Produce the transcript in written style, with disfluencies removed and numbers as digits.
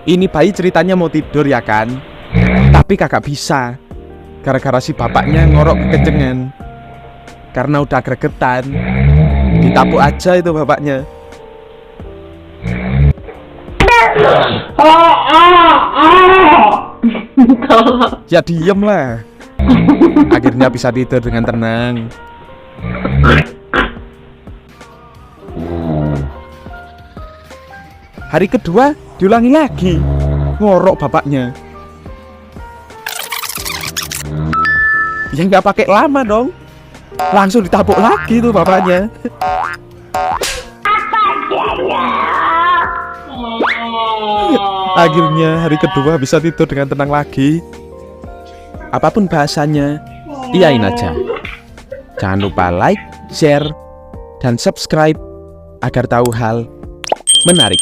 Ini bayi ceritanya mau tidur ya kan, tapi kagak bisa gara-gara si bapaknya ngorok kekencengan. Karena udah gregetan, ditapuk aja itu bapaknya. Ya diem lah. Akhirnya bisa tidur dengan tenang. Hari kedua diulangi lagi, ngorok bapaknya. Ya nggak pakai lama dong, langsung ditapuk lagi tuh bapaknya. Akhirnya hari kedua bisa tidur dengan tenang lagi. Apapun bahasanya, iyain aja. Jangan lupa like, share, dan subscribe agar tahu hal menarik.